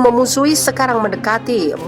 Dulu memusuhi, sekarang mendekati.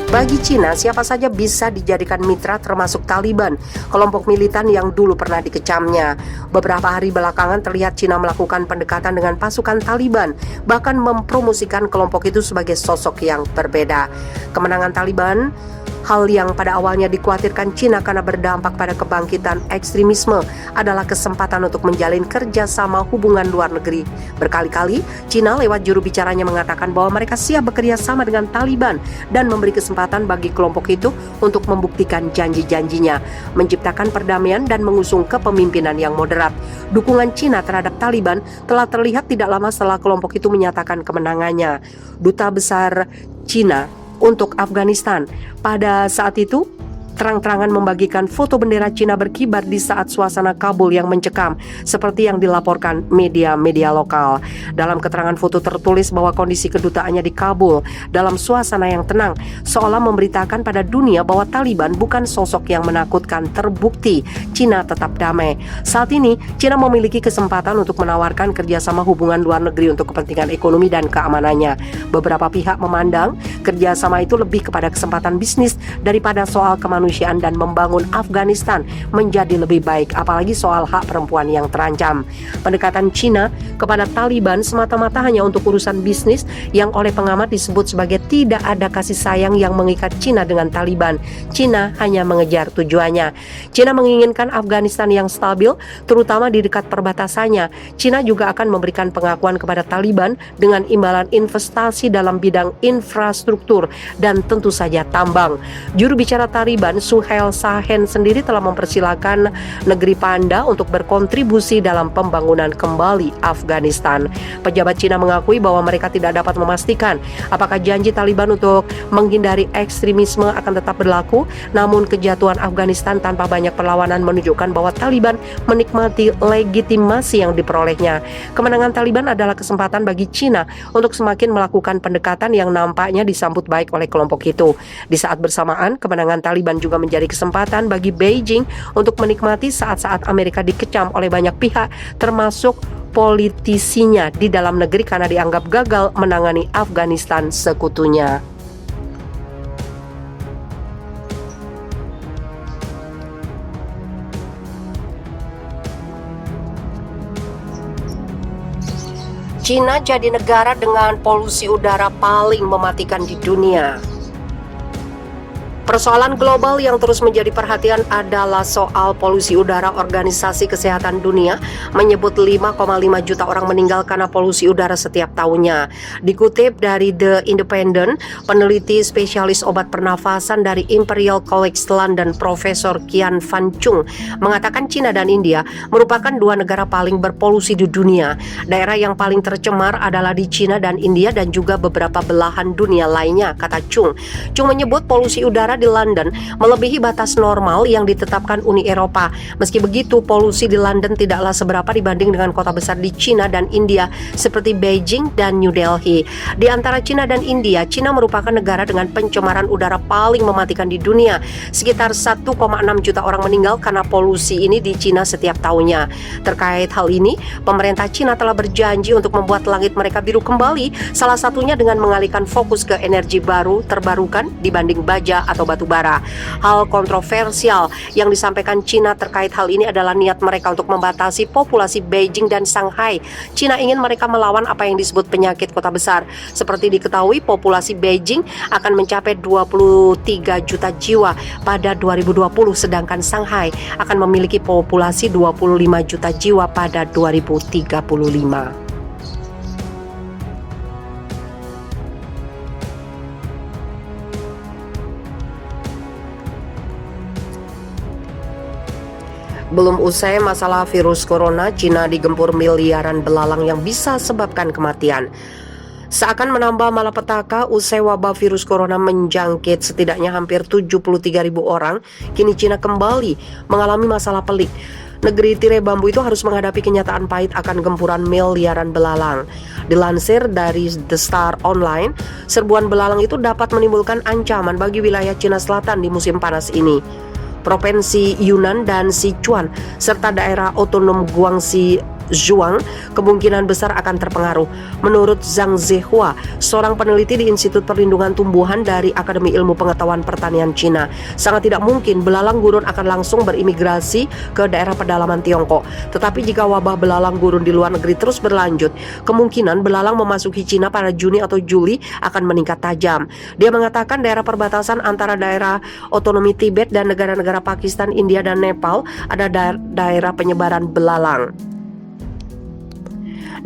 Bagi Cina, siapa saja bisa dijadikan mitra termasuk Taliban, kelompok militan yang dulu pernah dikecamnya. Beberapa hari belakangan terlihat Cina melakukan pendekatan dengan pasukan Taliban, bahkan mempromosikan kelompok itu sebagai sosok yang berbeda. Kemenangan Taliban, hal yang pada awalnya dikhawatirkan Cina karena berdampak pada kebangkitan ekstremisme, adalah kesempatan untuk menjalin kerjasama hubungan luar negeri. Berkali-kali, Cina lewat juru bicaranya mengatakan bahwa mereka siap bekerja sama dengan Taliban dan memberi kesempatan bagi kelompok itu untuk membuktikan janji-janjinya, menciptakan perdamaian dan mengusung kepemimpinan yang moderat. Dukungan Cina terhadap Taliban telah terlihat tidak lama setelah kelompok itu menyatakan kemenangannya. Duta Besar Cina untuk Afghanistan pada saat itu terang-terangan membagikan foto bendera Cina berkibar di saat suasana Kabul yang mencekam, seperti yang dilaporkan media-media lokal. Dalam keterangan foto tertulis bahwa kondisi kedutaannya di Kabul dalam suasana yang tenang, seolah memberitakan pada dunia bahwa Taliban bukan sosok yang menakutkan. Terbukti Cina tetap damai. Saat ini, Cina memiliki kesempatan untuk menawarkan kerjasama hubungan luar negeri untuk kepentingan ekonomi dan keamanannya. Beberapa pihak memandang kerjasama itu lebih kepada kesempatan bisnis daripada soal kemanusiaan dan membangun Afghanistan menjadi lebih baik, apalagi soal hak perempuan yang terancam. Pendekatan Cina kepada Taliban semata-mata hanya untuk urusan bisnis yang oleh pengamat disebut sebagai tidak ada kasih sayang yang mengikat Cina dengan Taliban. Cina hanya mengejar tujuannya. Cina menginginkan Afghanistan yang stabil, terutama di dekat perbatasannya. Cina juga akan memberikan pengakuan kepada Taliban dengan imbalan investasi dalam bidang infrastruktur dan tentu saja tambang. Juru bicara Taliban Suhail Shaheen sendiri telah mempersilahkan negeri Panda untuk berkontribusi dalam pembangunan kembali Afghanistan. Pejabat Cina mengakui bahwa mereka tidak dapat memastikan apakah janji Taliban untuk menghindari ekstremisme akan tetap berlaku, namun kejatuhan Afghanistan tanpa banyak perlawanan menunjukkan bahwa Taliban menikmati legitimasi yang diperolehnya. Kemenangan Taliban adalah kesempatan bagi Cina untuk semakin melakukan pendekatan yang nampaknya disambut baik oleh kelompok itu. Di saat bersamaan, kemenangan Taliban juga menjadi kesempatan bagi Beijing untuk menikmati saat-saat Amerika dikecam oleh banyak pihak, termasuk politisinya di dalam negeri karena dianggap gagal menangani Afghanistan sekutunya. Cina jadi negara dengan polusi udara paling mematikan di dunia. Persoalan global yang terus menjadi perhatian adalah soal polusi udara. Organisasi Kesehatan Dunia menyebut 5,5 juta orang meninggal karena polusi udara setiap tahunnya. Dikutip dari The Independent, peneliti spesialis obat pernafasan dari Imperial College London, Profesor Qian Fan Chung, mengatakan Cina dan India merupakan dua negara paling berpolusi di dunia. Daerah yang paling tercemar adalah di Cina dan India dan juga beberapa belahan dunia lainnya, kata Chung. Chung menyebut polusi udara di London melebihi batas normal yang ditetapkan Uni Eropa. Meski begitu, polusi di London tidaklah seberapa dibanding dengan kota besar di Cina dan India seperti Beijing dan New Delhi. Di antara Cina dan India, Cina merupakan negara dengan pencemaran udara paling mematikan di dunia. Sekitar 1,6 juta orang meninggal karena polusi ini di Cina setiap tahunnya. Terkait hal ini, pemerintah Cina telah berjanji untuk membuat langit mereka biru kembali, salah satunya dengan mengalihkan fokus ke energi baru terbarukan dibanding baja atau batu bara. Hal kontroversial yang disampaikan Cina terkait hal ini adalah niat mereka untuk membatasi populasi Beijing dan Shanghai. Cina ingin mereka melawan apa yang disebut penyakit kota besar. Seperti diketahui, populasi Beijing akan mencapai 23 juta jiwa pada 2020, sedangkan Shanghai akan memiliki populasi 25 juta jiwa pada 2035. Belum usai masalah virus corona, Cina digempur miliaran belalang yang bisa sebabkan kematian. Seakan menambah malapetaka usai wabah virus corona menjangkit setidaknya hampir 73.000 orang, kini Cina kembali mengalami masalah pelik. Negeri tirai bambu itu harus menghadapi kenyataan pahit akan gempuran miliaran belalang. Dilansir dari The Star Online, serbuan belalang itu dapat menimbulkan ancaman bagi wilayah Cina Selatan di musim panas ini. Provinsi Yunnan dan Sichuan serta daerah otonom Guangxi Zhuang kemungkinan besar akan terpengaruh. Menurut Zhang Zehua, seorang peneliti di Institut Perlindungan Tumbuhan dari Akademi Ilmu Pengetahuan Pertanian Cina, sangat tidak mungkin belalang gurun akan langsung berimigrasi ke daerah pedalaman Tiongkok. Tetapi jika wabah belalang gurun di luar negeri terus berlanjut, kemungkinan belalang memasuki Cina pada Juni atau Juli akan meningkat tajam. Dia mengatakan daerah perbatasan antara daerah otonomi Tibet dan negara-negara Pakistan, India, dan Nepal ada daerah penyebaran belalang.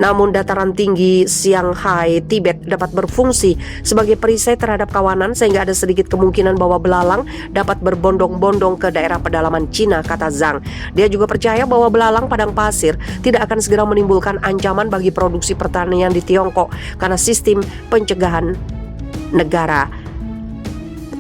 Namun dataran tinggi Shanghai, Tibet dapat berfungsi sebagai perisai terhadap kawanan sehingga ada sedikit kemungkinan bahwa belalang dapat berbondong-bondong ke daerah pedalaman Cina, kata Zhang. Dia juga percaya bahwa belalang padang pasir tidak akan segera menimbulkan ancaman bagi produksi pertanian di Tiongkok karena sistem pencegahan negara.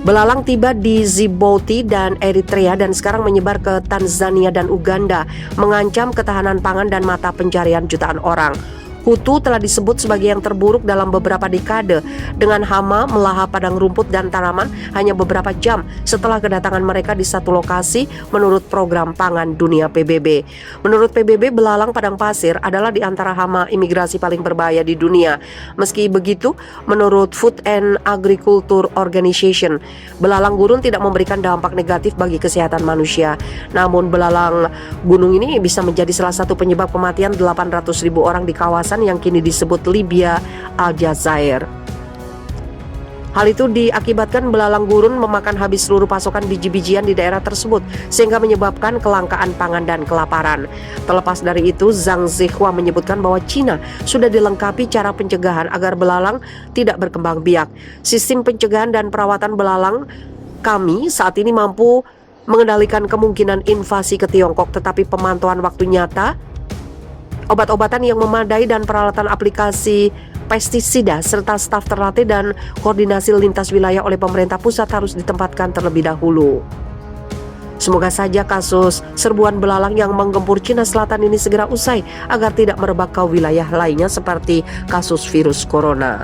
Belalang tiba di Djibouti dan Eritrea dan sekarang menyebar ke Tanzania dan Uganda, mengancam ketahanan pangan dan mata pencarian jutaan orang. Hutu telah disebut sebagai yang terburuk dalam beberapa dekade, dengan hama melahap padang rumput dan tanaman hanya beberapa jam setelah kedatangan mereka di satu lokasi menurut Program Pangan Dunia PBB. Menurut PBB, belalang padang pasir adalah di antara hama imigrasi paling berbahaya di dunia. Meski begitu, menurut Food and Agriculture Organization, belalang gurun tidak memberikan dampak negatif bagi kesehatan manusia. Namun belalang gunung ini bisa menjadi salah satu penyebab kematian 800.000 orang di kawasan yang kini disebut Libya Aljazair. Hal itu diakibatkan belalang gurun memakan habis seluruh pasokan biji-bijian di daerah tersebut sehingga menyebabkan kelangkaan pangan dan kelaparan. Terlepas dari itu, Zhang Zehua menyebutkan bahwa Cina sudah dilengkapi cara pencegahan agar belalang tidak berkembang biak. Sistem pencegahan dan perawatan belalang kami saat ini mampu mengendalikan kemungkinan invasi ke Tiongkok, tetapi pemantauan waktu nyata, obat-obatan yang memadai dan peralatan aplikasi pestisida serta staf terlatih dan koordinasi lintas wilayah oleh pemerintah pusat harus ditempatkan terlebih dahulu. Semoga saja kasus serbuan belalang yang menggempur Cina Selatan ini segera usai agar tidak merebak ke wilayah lainnya seperti kasus virus corona.